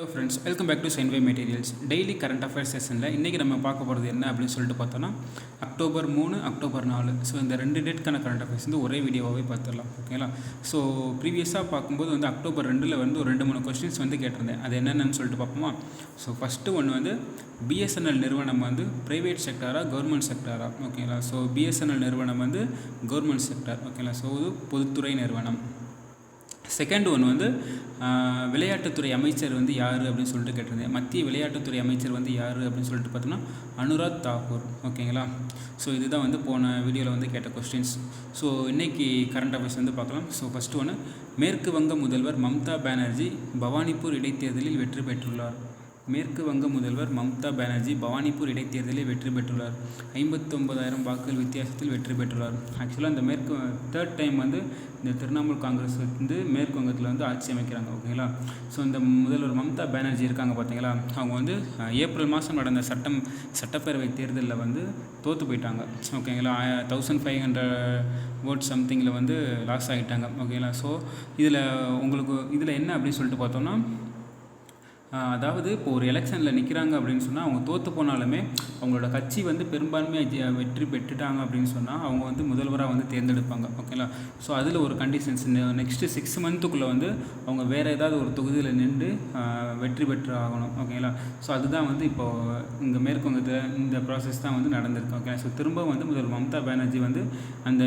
Hello friends, welcome back to Shineway materials. Daily current affairs செஷனில் இன்றைக்கி நம்ம பார்க்க போகிறது என்ன அப்படின்னு சொல்லிட்டு பார்த்தோன்னா அக்டோபர் 3, அக்டோபர் 4. ஸோ இந்த 2 டேட்க்கான கரண்ட் அஃபேர்ஸ் வந்து ஒரே வீடியோவாகவே பார்த்துடலாம். ஓகேங்களா? ஸோ ப்ரீவியஸாக பார்க்கும்போது வந்து அக்டோபர் 2 வந்து ஒரு 2-3 கொஸ்டின்ஸ் வந்து கேட்டிருந்தேன். அது என்னென்னு சொல்லிட்டு பார்ப்போமா? ஸோ ஃபஸ்ட்டு ஒன்று வந்து பிஎஸ்என்எல் நிறுவனம் வந்து ப்ரைவேட் செக்டாரா கவர்மெண்ட் செக்டாரா? ஓகேங்களா? ஸோ பிஎஸ்என்எல் நிறுவனம் வந்து கவர்மெண்ட் செக்டார். ஓகேங்களா? ஸோ இது பொதுத்துறை நிறுவனம். செகண்ட் ஒன் வந்து விளையாட்டுத்துறை அமைச்சர் வந்து யார் அப்படின்னு சொல்லிட்டு கேட்டிருந்தேன். மத்திய விளையாட்டுத்துறை அமைச்சர் வந்து யார் அப்படின்னு சொல்லிட்டு பார்த்தோன்னா அனுராக் தாக்கூர். ஓகேங்களா? ஸோ இதுதான் வந்து போன வீடியோவில் வந்து கேட்ட கொஸ்டின்ஸ். ஸோ இன்றைக்கி கரண்ட் அஃபேர்ஸ் வந்து பார்க்கலாம். ஸோ ஃபஸ்ட்டு ஒன்று, மேற்கு வங்க முதல்வர் மம்தா பானர்ஜி பவானிப்பூர் இடைத்தேர்தலில் வெற்றி பெற்றுள்ளார். மேற்கு வங்க முதல்வர் மம்தா பானர்ஜி பவானிப்பூர் இடைத்தேர்தலில் வெற்றி பெற்றுள்ளார். 59,000 வாக்குகள் வித்தியாசத்தில் வெற்றி பெற்றுள்ளார். ஆக்சுவலாக இந்த தேர்ட் டைம் வந்து இந்த திரிணாமுல் காங்கிரஸ் வந்து மேற்கு வங்கத்தில் வந்து ஆட்சி அமைக்கிறாங்க. ஓகேங்களா? ஸோ இந்த முதல்வர் மம்தா பானர்ஜி இருக்காங்க பார்த்தீங்களா, அவங்க வந்து ஏப்ரல் மாதம் நடந்த சட்டப்பேரவை தேர்தலில் வந்து தோற்று போயிட்டாங்க. ஓகேங்களா? 1500 vote சம்திங்கில் வந்து லாஸ் ஆகிட்டாங்க. ஓகேங்களா? ஸோ இதில் என்ன அப்படின்னு சொல்லிட்டு பார்த்தோம்னா, அதாவது இப்போ ஒரு எலெக்ஷனில் நிற்கிறாங்க அப்படின்னு சொன்னால் அவங்க தோற்று போனாலுமே அவங்களோட கட்சி வந்து பெரும்பான்மையாக வெற்றி பெற்றுட்டாங்க அப்படின்னு சொன்னால் அவங்க வந்து முதல்வராக வந்து தேர்ந்தெடுப்பாங்க. ஓகேங்களா? ஸோ அதில் ஒரு கண்டிஷன்ஸ், நெக்ஸ்ட்டு 6 மந்த்துக்குள்ளே வந்து அவங்க வேறு ஏதாவது ஒரு தொகுதியில் நின்று வெற்றி பெற்று ஆகணும். ஓகேங்களா? ஸோ அதுதான் வந்து இப்போது இங்கே மேற்கு வங்கத்தில் இந்த ப்ராசஸ் தான் வந்து நடந்திருக்கு. ஓகே. ஸோ திரும்ப வந்து முதல்வர் மம்தா பானர்ஜி வந்து அந்த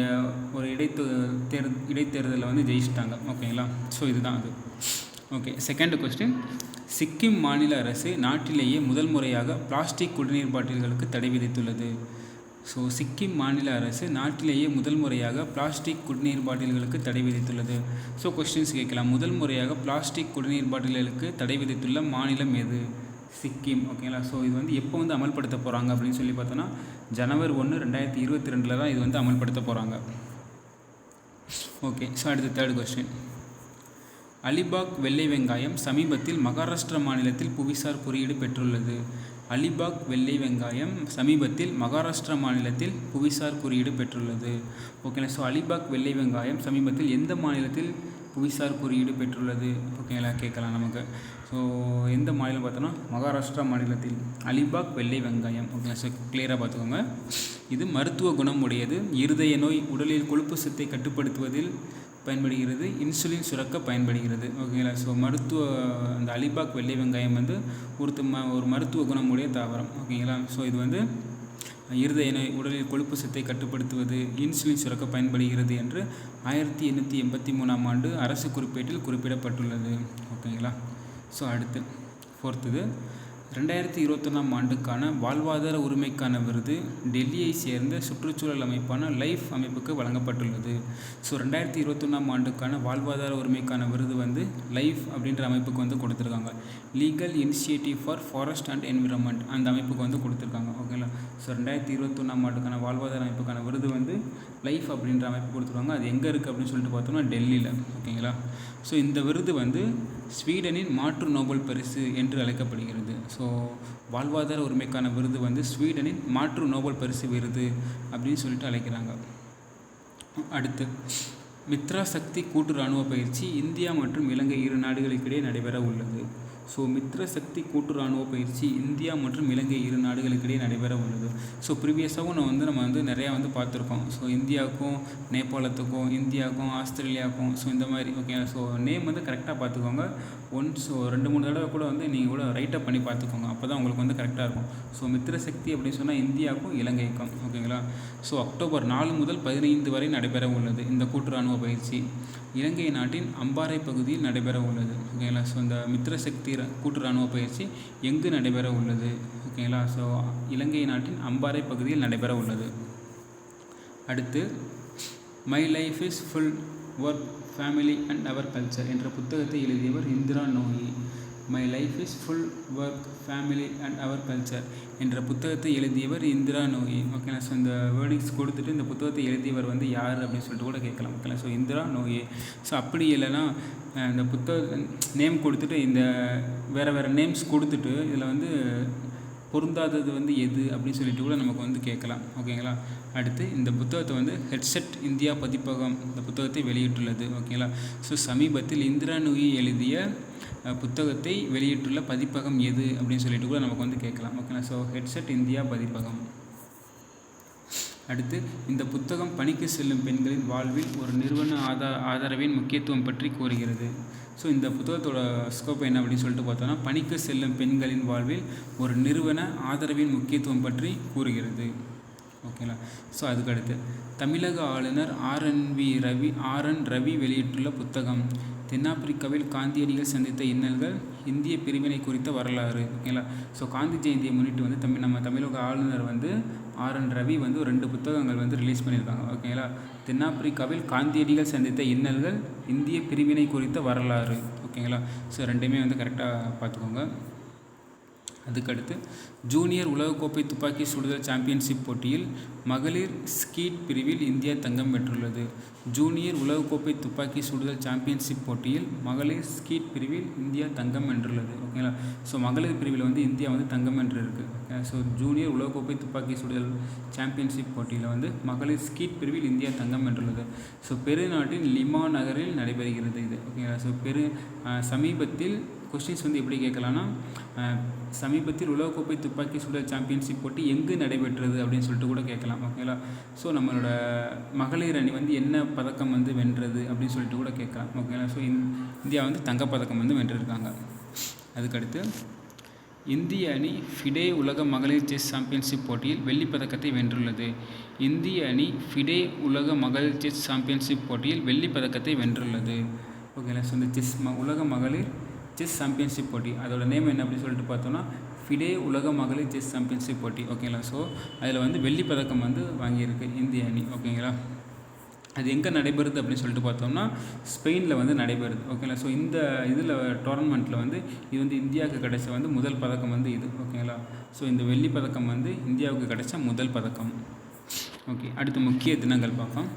ஒரு இடைத்தேர்தலில் வந்து ஜெயிச்சிட்டாங்க. ஓகேங்களா? ஸோ இதுதான் அது. ஓகே. செகண்ட் கொஸ்டின், சிக்கிம் மாநில அரசு நாட்டிலேயே முதல் முறையாக பிளாஸ்டிக் குடிநீர் பாட்டில்களுக்கு தடை விதித்துள்ளது. ஸோ சிக்கிம் மாநில அரசு நாட்டிலேயே முதல் முறையாக பிளாஸ்டிக் குடிநீர் பாட்டில்களுக்கு தடை விதித்துள்ளது. ஸோ கொஸ்டின்ஸ் கேட்கலாம். முதல் முறையாக பிளாஸ்டிக் குடிநீர் பாட்டில்களுக்கு தடை விதித்துள்ள மாநிலம் எது? சிக்கிம். ஓகேங்களா? ஸோ இது வந்து எப்போ வந்து அமல்படுத்த போகிறாங்க அப்படின்னு சொல்லி பார்த்தோன்னா ஜனவரி 1, 2022 தான் இது வந்து அமல்படுத்த போகிறாங்க. ஓகே. ஸோ அடுத்து தேர்ட் கொஸ்டின், அலிபாக் வெள்ளை வெங்காயம் சமீபத்தில் மகாராஷ்டிரா மாநிலத்தில் புவிசார் குறியீடு பெற்றுள்ளது. அலிபாக் வெள்ளை வெங்காயம் சமீபத்தில் மகாராஷ்டிரா மாநிலத்தில் புவிசார் குறியீடு பெற்றுள்ளது. ஓகேங்களா? ஸோ அலிபாக் வெள்ளை வெங்காயம் சமீபத்தில் எந்த மாநிலத்தில் புவிசார் குறியீடு பெற்றுள்ளது? ஓகேங்களா? கேட்கலாம் நமக்கு. ஸோ எந்த மாநிலம் பார்த்தோன்னா மகாராஷ்டிரா மாநிலத்தில் அலிபாக் வெள்ளை வெங்காயம். ஓகேங்களா? ஸோ கிளியராக பார்த்துக்கோங்க. இது மருத்துவ குணம் உடையது. இருதய நோய், உடலில் கொழுப்பு சத்தை கட்டுப்படுத்துவதில் பயன்படுகிறது. இன்சுலின் சுரக்க பயன்படுகிறது. ஓகேங்களா? ஸோ அந்த அலிபாக் வெள்ளை வெங்காயம் வந்து ஒரு மருத்துவ குணமுடைய தாவரம். ஓகேங்களா? ஸோ இது வந்து இருதய நோய், உடலில் கொழுப்பு சத்தை கட்டுப்படுத்துவது, இன்சுலின் சுரக்க பயன்படுகிறது என்று 1883ஆம் ஆண்டு அரசு குறிப்பேட்டில் குறிப்பிடப்பட்டுள்ளது. ஓகேங்களா? ஸோ அடுத்து ஃபோர்த்துது, 2021ஆம் ஆண்டுக்கான வாழ்வாதார உரிமைக்கான விருது டெல்லியை சேர்ந்த சுற்றுச்சூழல் அமைப்பான லைஃப் அமைப்புக்கு வழங்கப்பட்டுள்ளது. ஸோ 2021ஆம் ஆண்டுக்கான வாழ்வாதார உரிமைக்கான விருது வந்து லைஃப் அப்படின்ற அமைப்புக்கு வந்து கொடுத்துருக்காங்க. Legal initiative for forest and environment அந்த அமைப்புக்கு வந்து கொடுத்துருக்காங்க. ஓகேங்களா? ஸோ 2021ஆம் ஆண்டுக்கான வாழ்வாதார அமைப்புக்கான விருது வந்து லைஃப் அப்படின்ற அமைப்பு கொடுத்துருக்காங்க. அது எங்கே இருக்குது அப்படின்னு சொல்லிட்டு பார்த்தோம்னா டெல்லியில். ஓகேங்களா? ஸோ இந்த விருது வந்து ஸ்வீடனின் மாற்று நோபல் பரிசு என்று அழைக்கப்படுகிறது. ஸோ வாழ்வாதார உரிமைக்கான விருது வந்து ஸ்வீடனின் மாற்று நோபல் பரிசு விருது அப்படின்னு சொல்லிட்டு அழைக்கிறாங்க. அடுத்து, மித்ரா சக்தி கூட்டு இராணுவ பயிற்சி இந்தியா மற்றும் இலங்கை 2 நாடுகளுக்கிடையே நடைபெற உள்ளது. ஸோ மித்ர சக்தி கூட்டு இராணுவ பயிற்சி இந்தியா மற்றும் இலங்கை 2 நாடுகளுக்கிடையே நடைபெற உள்ளது. ஸோ ப்ரீவியஸாகவும் நம்ம வந்து நிறையா வந்து பார்த்துருக்கோம். ஸோ இந்தியாவுக்கும் நேபாளத்துக்கும், இந்தியாவுக்கும் ஆஸ்திரேலியாவுக்கும், ஸோ இந்த மாதிரி. ஓகே. ஸோ நேம் வந்து கரெக்டாக பார்த்துக்கோங்க. ஸோ 2-3 தடவை கூட வந்து நீங்கள் கூட ரைட்டப் பண்ணி பார்த்துக்கோங்க. அப்போ தான் உங்களுக்கு வந்து கரெக்டாக இருக்கும். ஸோ மித்ர சக்தி அப்படின்னு சொன்னால் இந்தியாவுக்கும் இலங்கைக்கும். ஓகேங்களா? ஸோ அக்டோபர் 4 முதல் 15 வரை நடைபெற உள்ளது இந்த கூட்டு இராணுவ பயிற்சி. இலங்கை நாட்டின் அம்பாறை பகுதியில் நடைபெற உள்ளது. ஓகேங்களா? ஸோ இந்த மித்ர சக்தி கூட்டு இராணுவ பயிற்சி எங்கு நடைபெற உள்ளது? ஓகேங்களா? ஸோ இலங்கை நாட்டின் அம்பாறை பகுதியில் நடைபெற உள்ளது. அடுத்து, my life is full work family and our culture என்ற புத்தகத்தை எழுதியவர் Indra Nooyi. My life is full work family and our culture என்ற புத்தகத்தை எழுதியவர் இந்திரா நூயி. ஓகேங்களா? ஸோ இந்த வேர்டிங்ஸ் கொடுத்துட்டு இந்த புத்தகத்தை எழுதியவர் வந்து யார் அப்படின்னு சொல்லிட்டு கூட கேட்கலாம். ஓகேங்களா? ஸோ இந்திரா நூயி. ஸோ அப்படி இல்லைன்னா இந்த புத்தக நேம் கொடுத்துட்டு இந்த வேறு நேம்ஸ் கொடுத்துட்டு இதில் வந்து பொருந்தாதது வந்து எது அப்படின்னு சொல்லிட்டு கூட நமக்கு வந்து கேட்கலாம். ஓகேங்களா. அடுத்து இந்த புத்தகத்தை வந்து ஹெட்செட் இந்தியா பதிப்பகம் இந்த புத்தகத்தை வெளியிட்டுள்ளது. ஓகேங்களா. ஸோ சமீபத்தில் இந்திரா நூயி எழுதிய புத்தகத்தை வெளியிட்டுள்ள பதிப்பகம் எது அப்படின்னு சொல்லிட்டு கூட நமக்கு வந்து கேட்கலாம். ஓகேங்களா. ஸோ ஹெட்செட் இந்தியா பதிப்பகம். அடுத்து இந்த புத்தகம் பணிக்கு செல்லும் பெண்களின் வாழ்வில் ஒரு நிறுவன ஆதரவின் முக்கியத்துவம் பற்றி கூறுகிறது. ஸோ இந்த புத்தகத்தோட ஸ்கோப் என்ன அப்படின்னு சொல்லிட்டு பார்த்தோன்னா, பணிக்கு செல்லும் பெண்களின் வாழ்வில் ஒரு நிறுவன ஆதரவின் முக்கியத்துவம் பற்றி கூறுகிறது. ஓகேங்களா. ஸோ அதுக்கடுத்து தமிழக ஆளுநர் ஆர்.என். ரவி வெளியிட்டுள்ள புத்தகம் தென்னாப்பிரிக்காவில் காந்தியடிகள் சந்தித்த இன்னல்கள், இந்திய பிரிவினை குறித்த வரலாறு. ஓகேங்களா. ஸோ காந்தி ஜெயந்தியை முன்னிட்டு வந்து நம்ம தமிழக ஆளுநர் வந்து ஆர்.என். ரவி வந்து 2 புத்தகங்கள் வந்து ரிலீஸ் பண்ணியிருக்காங்க. ஓகேங்களா. தென்னாப்பிரிக்காவில் காந்தியடிகள் சந்தித்த இன்னல்கள், இந்திய பிரிவினை குறித்த வரலாறு. ஓகேங்களா. ஸோ ரெண்டுமே வந்து கரெக்டாக பார்த்துக்கோங்க. அதுக்கடுத்து ஜூனியர் உலகக்கோப்பை துப்பாக்கி சுடுதல் சாம்பியன்ஷிப் போட்டியில் மகளிர் ஸ்கீட் பிரிவில் இந்தியா தங்கம் வென்றுள்ளது. ஜூனியர் உலகக்கோப்பை துப்பாக்கி சுடுதல் சாம்பியன்ஷிப் போட்டியில் மகளிர் ஸ்கீட் பிரிவில் இந்தியா தங்கம் வென்றுள்ளது. ஓகேங்களா. ஸோ மகளிர் பிரிவில் வந்து இந்தியா வந்து தங்கம் வென்றிருக்கு. ஸோ ஜூனியர் உலகக்கோப்பை துப்பாக்கி சுடுதல் சாம்பியன்ஷிப் போட்டியில் வந்து மகளிர் ஸ்கீட் பிரிவில் இந்தியா தங்கம் வென்றுள்ளது. ஸோ பெருநாட்டின் லிமா நகரில் நடைபெறுகிறது இது. ஓகேங்களா. ஸோ சமீபத்தில் கொஸ்டின்ஸ் வந்து எப்படி கேட்கலான்னா, சமீபத்தில் உலகக்கோப்பை துப்பாக்கி சுடுதல் சாம்பியன்ஷிப் போட்டி எங்கு நடைபெற்றது அப்படின்னு சொல்லிட்டு கூட கேட்கலாம். ஓகேங்களா. ஸோ நம்மளோட மகளிர் அணி வந்து என்ன பதக்கம் வந்து வென்றது அப்படின்னு சொல்லிட்டு கூட கேட்கலாம். ஓகேங்களா. ஸோ இந்தியா வந்து தங்கப்பதக்கம் வந்து வென்றிருக்காங்க. அதுக்கடுத்து இந்திய அணி ஃபிடே உலக மகளிர் செஸ் சாம்பியன்ஷிப் போட்டியில் வெள்ளிப்பதக்கத்தை வென்றுள்ளது. இந்திய அணி ஃபிடே உலக மகளிர் செஸ் சாம்பியன்ஷிப் போட்டியில் வெள்ளிப்பதக்கத்தை வென்றுள்ளது. ஓகேங்களா. ஸோ இந்த உலக மகளிர் செஸ் சாம்பியன்ஷிப் போட்டி அதோட நேம் என்ன அப்படின்னு சொல்லிட்டு பார்த்தோன்னா, ஃபிடே உலக மகளிர் செஸ் சாம்பியன்ஷிப் போட்டி. ஓகேங்களா. ஸோ அதில் வந்து வெள்ளிப்பதக்கம் வந்து வாங்கியிருக்கு இந்திய அணி. ஓகேங்களா. அது எங்கே நடைபெறுது அப்படின்னு சொல்லிட்டு பார்த்தோம்னா, ஸ்பெயினில் வந்து நடைபெறுது. ஓகேங்களா. ஸோ இந்த இதில் டோர்னமெண்ட்டில் வந்து இது வந்து இந்தியாவுக்கு கிடைச்ச வந்து முதல் பதக்கம் வந்து இது. ஓகேங்களா. ஸோ இந்த வெள்ளிப்பதக்கம் வந்து இந்தியாவுக்கு கிடைச்ச முதல் பதக்கம். ஓகே. அடுத்து முக்கிய தினங்கள் பார்ப்போம்.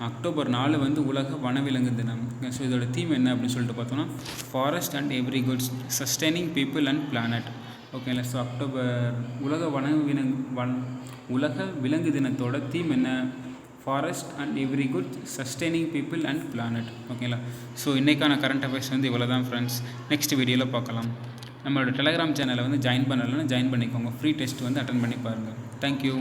அக்டோபர் 4 வந்து உலக வனவிலங்கு தினம். ஸோ இதோட தீம் என்ன அப்படின்னு சொல்லிட்டு பார்த்தோன்னா, forest and every goods sustaining people and planet. ஓகேங்களா. ஸோ உலக விலங்கு தினத்தோட தீம் என்ன? Forest and every good sustaining people and planet. ஓகேங்களா. ஸோ இன்றைக்கான கரண்ட் அஃபேர்ஸ் வந்து இவ்வளோ தான் ஃப்ரெண்ட்ஸ். நெக்ஸ்ட் வீடியோவில் பார்க்கலாம். நம்மளோட டெலகிராம் சேனலை வந்து ஜாயின் பண்ணலைன்னா ஜாயின் பண்ணிக்கோங்க. ஃப்ரீ டெஸ்ட் வந்து அட்டன் பண்ணி பாருங்கள். தேங்க்யூ.